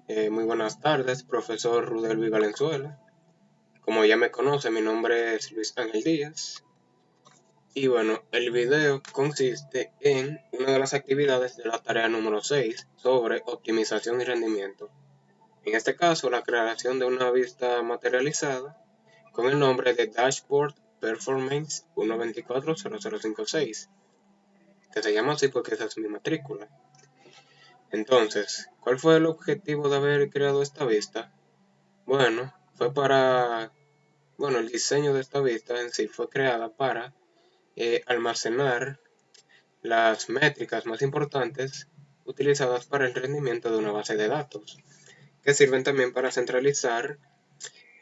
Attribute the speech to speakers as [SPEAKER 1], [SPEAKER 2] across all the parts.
[SPEAKER 1] Muy buenas tardes, profesor Rudelvi Valenzuela. Como ya me conoce, mi nombre es Luis Ángel Díaz. Y bueno, el video consiste en una de las actividades de la tarea número 6 sobre optimización y rendimiento. En este caso, la creación de una vista materializada con el nombre de Dashboard Performance 1240056, que se llama así porque esa es mi matrícula. Entonces, ¿cuál fue el objetivo de haber creado esta vista? Bueno, el diseño de esta vista en sí fue creada para almacenar las métricas más importantes utilizadas para el rendimiento de una base de datos, que sirven también para centralizar,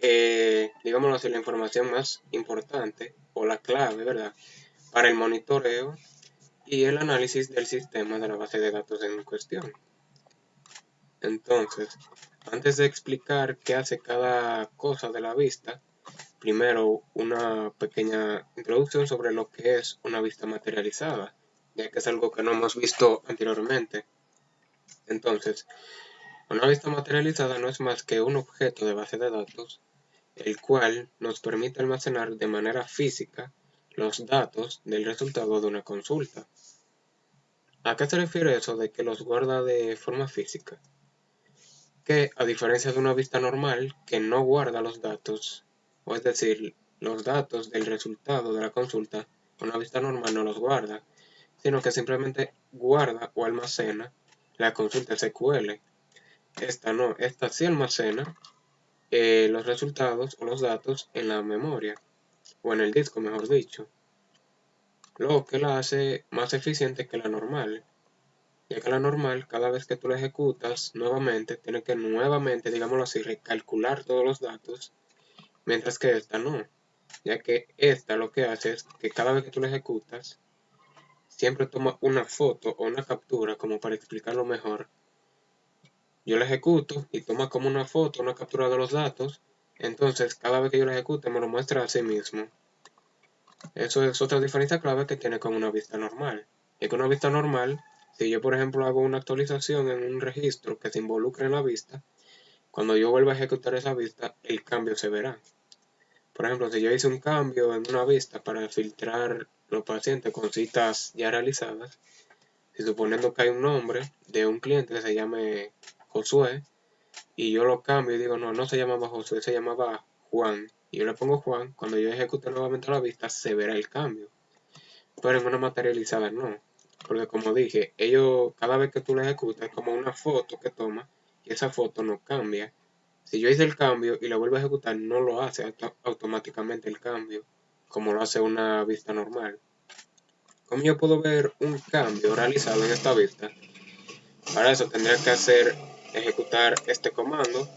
[SPEAKER 1] digámoslo así, la información más importante o la clave, ¿verdad?, para el monitoreo y el análisis del sistema de la base de datos en cuestión. Entonces, antes de explicar qué hace cada cosa de la vista, primero una pequeña introducción sobre lo que es una vista materializada, ya que es algo que no hemos visto anteriormente. Entonces, una vista materializada no es más que un objeto de base de datos, el cual nos permite almacenar de manera física los datos del resultado de una consulta. ¿A qué se refiere eso de que los guarda de forma física? Que a diferencia de una vista normal que no guarda los datos, o es decir, los datos del resultado de la consulta, una vista normal no los guarda, sino que simplemente guarda o almacena la consulta SQL. Esta no, esta sí almacena los resultados o los datos en la memoria, o en el disco mejor dicho, lo que la hace más eficiente que la normal, ya que la normal, cada vez que tú la ejecutas nuevamente, tiene que nuevamente, digámoslo así, recalcular todos los datos, mientras que esta no, ya que esta lo que hace es que cada vez que tú la ejecutas, siempre toma una foto o una captura, como para explicarlo mejor. Yo la ejecuto y toma como una foto, una captura de los datos, entonces cada vez que yo la ejecute me lo muestra a sí mismo. Eso es otra diferencia clave que tiene con una vista normal. Y con una vista normal, si yo por ejemplo hago una actualización en un registro que se involucre en la vista, cuando yo vuelva a ejecutar esa vista, el cambio se verá. Por ejemplo, si yo hice un cambio en una vista para filtrar los pacientes con citas ya realizadas, si suponiendo que hay un nombre de un cliente que se llame Josué, y yo lo cambio y digo, no, no se llamaba Josué, se llamaba Juan, y yo le pongo Juan, cuando yo ejecute nuevamente la vista, se verá el cambio. Pero en una materializada no, porque como dije, ellos, cada vez que tú la ejecutas, es como una foto que toma, y esa foto no cambia. Si yo hice el cambio y lo vuelvo a ejecutar, no lo hace automáticamente el cambio, como lo hace una vista normal. ¿Cómo yo puedo ver un cambio realizado en esta vista? Para eso tendría que ejecutar este comando,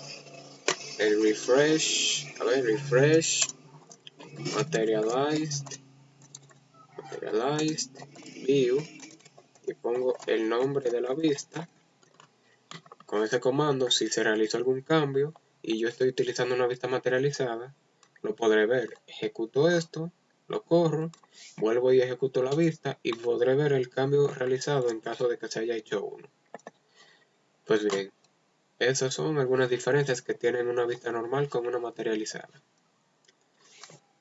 [SPEAKER 1] el refresh, materialized, view, y pongo el nombre de la vista. Con ese comando, si se realizó algún cambio y yo estoy utilizando una vista materializada, lo podré ver. Ejecuto esto, lo corro, vuelvo y ejecuto la vista y podré ver el cambio realizado en caso de que se haya hecho uno. Pues bien, esas son algunas diferencias que tienen una vista normal con una materializada.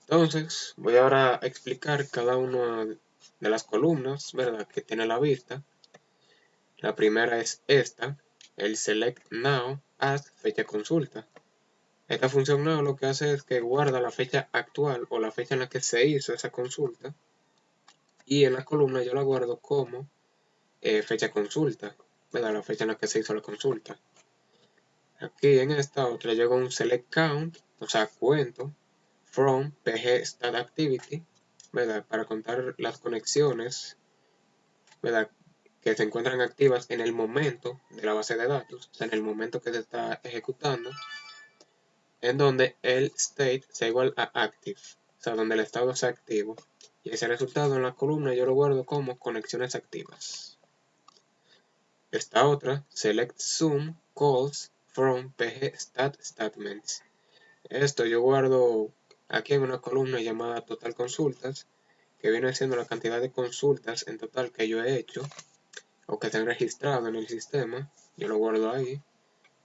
[SPEAKER 1] Entonces, voy ahora a explicar cada una de las columnas, ¿verdad?, que tiene la vista. La primera es esta, el Select Now as fecha consulta. Esta función now lo que hace es que guarda la fecha actual o la fecha en la que se hizo esa consulta, y en la columna yo la guardo como fecha consulta, ¿verdad?, la fecha en la que se hizo la consulta. Aquí en esta otra llega un Select Count, o sea, cuento, from pg stat activity, ¿verdad?, para contar las conexiones, ¿verdad?, que se encuentran activas en el momento de la base de datos, o sea, en el momento que se está ejecutando, en donde el state sea igual a active, o sea, donde el estado sea activo, y ese resultado en la columna yo lo guardo como conexiones activas. Esta otra, select zoom calls from pg stat statements. Esto yo guardo aquí en una columna llamada total consultas, que viene siendo la cantidad de consultas en total que yo he hecho o que se han registrado en el sistema. Yo lo guardo ahí.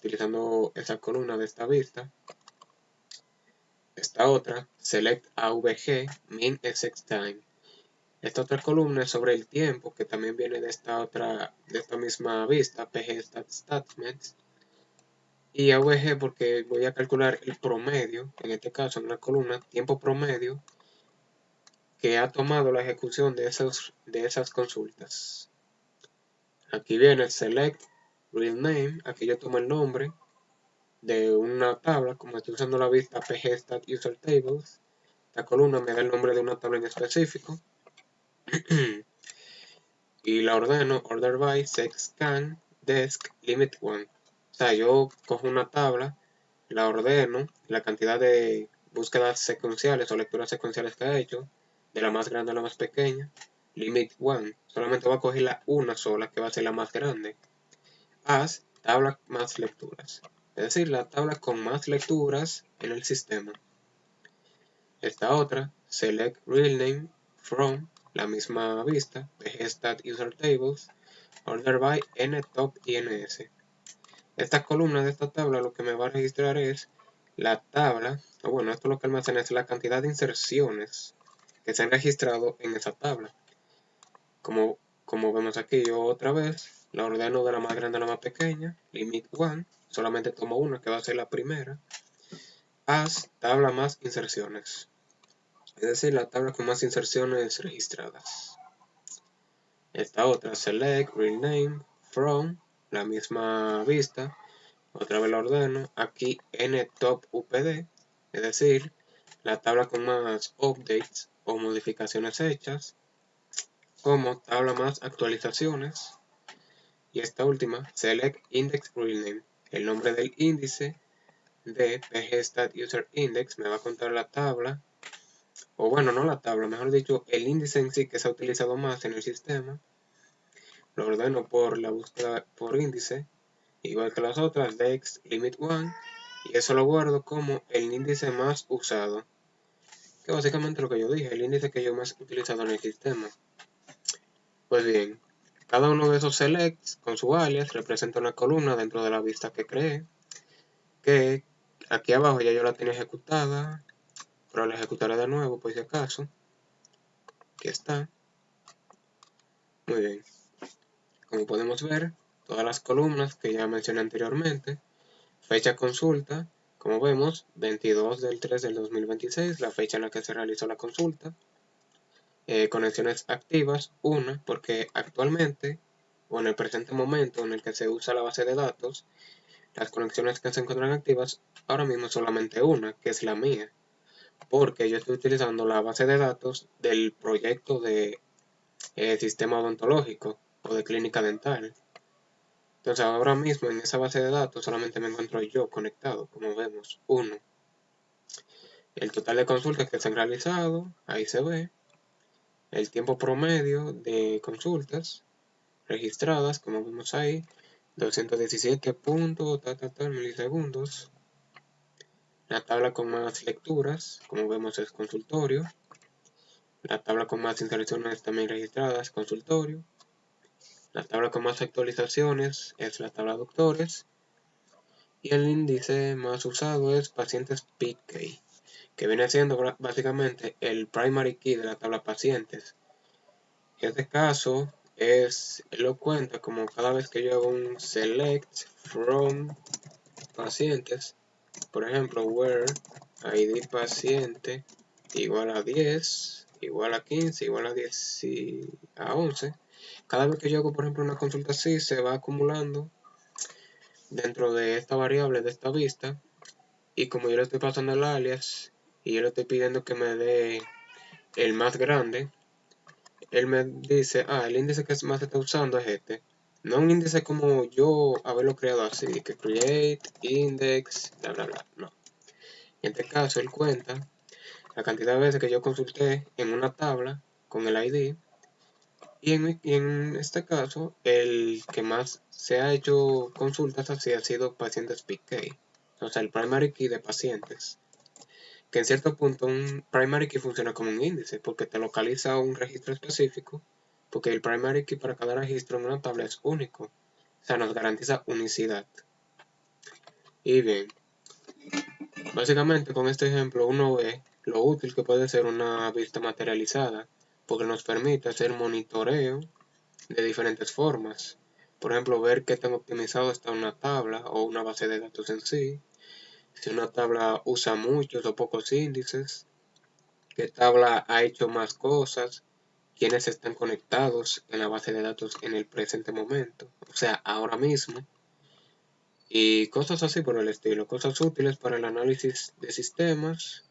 [SPEAKER 1] utilizando esa columna de esta vista. Esta otra, select AVG, mean exact time. Esta otra columna es sobre el tiempo, que también viene de esta misma vista, PG Statements. Y AVG porque voy a calcular el promedio, en este caso en una columna, tiempo promedio que ha tomado la ejecución de esas consultas. Aquí viene el select real name, aquí yo tomo el nombre de una tabla, como estoy usando la vista pg-stat-user-tables. La columna me da el nombre de una tabla en específico. Y la ordeno order by scan desk limit 1. O sea, yo cojo una tabla, la ordeno, la cantidad de búsquedas secuenciales o lecturas secuenciales que ha hecho, de la más grande a la más pequeña, limit 1. Solamente voy a coger la una sola, que va a ser la más grande. As tabla más lecturas. Es decir, la tabla con más lecturas en el sistema. Esta otra, select real name from, la misma vista, pg-stat-user-tables, order by n-top y ns. Esta columna de esta tabla lo que me va a registrar es la tabla, o bueno, esto lo que almacena es la cantidad de inserciones que se han registrado en esa tabla. Como vemos aquí, yo otra vez la ordeno de la más grande a la más pequeña, limit 1, solamente tomo una que va a ser la primera, as tabla más inserciones. Es decir, la tabla con más inserciones registradas. Esta otra, select real name from, la misma vista, otra vez la ordeno, aquí n-top upd, es decir, la tabla con más updates o modificaciones hechas, como tabla más actualizaciones. Y esta última, select index real name, el nombre del índice de pg-stat-user-index me va a contar la tabla, o bueno, no la tabla, mejor dicho, el índice en sí que se ha utilizado más en el sistema. Lo ordeno por la búsqueda por índice, igual que las otras, dex limit 1, y eso lo guardo como el índice más usado, que básicamente lo que yo dije, el índice que yo más he utilizado en el sistema. Pues bien, cada uno de esos selects con su alias representa una columna dentro de la vista que creé, que aquí abajo ya yo la tenía ejecutada, pero la ejecutaré de nuevo por si acaso. Aquí está. Muy bien. Como podemos ver, todas las columnas que ya mencioné anteriormente, fecha consulta, como vemos, 22 del 3 del 2026, la fecha en la que se realizó la consulta. Conexiones activas, una, porque actualmente, o en el presente momento en el que se usa la base de datos, las conexiones que se encuentran activas, ahora mismo solamente una, que es la mía, porque yo estoy utilizando la base de datos del proyecto de sistema odontológico o de clínica dental. Entonces ahora mismo en esa base de datos solamente me encuentro yo conectado, como vemos, uno. El total de consultas que se han realizado, ahí se ve. El tiempo promedio de consultas registradas, como vemos ahí, 217 milisegundos. La tabla con más lecturas, como vemos, es consultorio. La tabla con más inserciones también registradas, consultorio. La tabla con más actualizaciones es la tabla doctores. Y el índice más usado es pacientes PK, que viene siendo básicamente el primary key de la tabla pacientes. En este caso, lo cuenta como cada vez que yo hago un select from pacientes, por ejemplo, where id paciente igual a 10, igual a 15, igual a 10 y a 11. Cada vez que yo hago, por ejemplo, una consulta así, se va acumulando dentro de esta variable de esta vista, y como yo le estoy pasando el alias y yo le estoy pidiendo que me dé el más grande, él me dice, el índice que más se está usando es este. No un índice como yo haberlo creado así, que create, index, bla, bla, bla, no. En este caso, él cuenta la cantidad de veces que yo consulté en una tabla con el ID, y en este caso, el que más se ha hecho consultas así ha sido pacientes PK, o sea, el primary key de pacientes. Que en cierto punto un primary key funciona como un índice, porque te localiza un registro específico, porque el primary key para cada registro en una tabla es único, o sea, nos garantiza unicidad. Y bien, básicamente con este ejemplo uno ve lo útil que puede ser una vista materializada, porque nos permite hacer monitoreo de diferentes formas. Por ejemplo, ver qué tan optimizado está una tabla o una base de datos en sí, si una tabla usa muchos o pocos índices, qué tabla ha hecho más cosas, quiénes están conectados en la base de datos en el presente momento, o sea, ahora mismo, y cosas así por el estilo, cosas útiles para el análisis de sistemas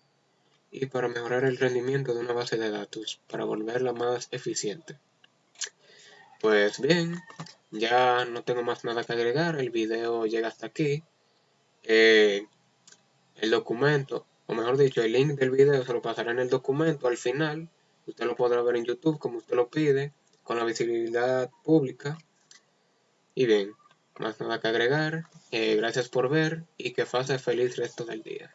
[SPEAKER 1] y para mejorar el rendimiento de una base de datos, para volverla más eficiente. Pues bien, ya no tengo más nada que agregar, el video llega hasta aquí. El documento, o mejor dicho, el link del video se lo pasaré en el documento al final. Usted lo podrá ver en YouTube como usted lo pide, con la visibilidad pública. Y bien, más nada que agregar. Gracias por ver y que pase feliz resto del día.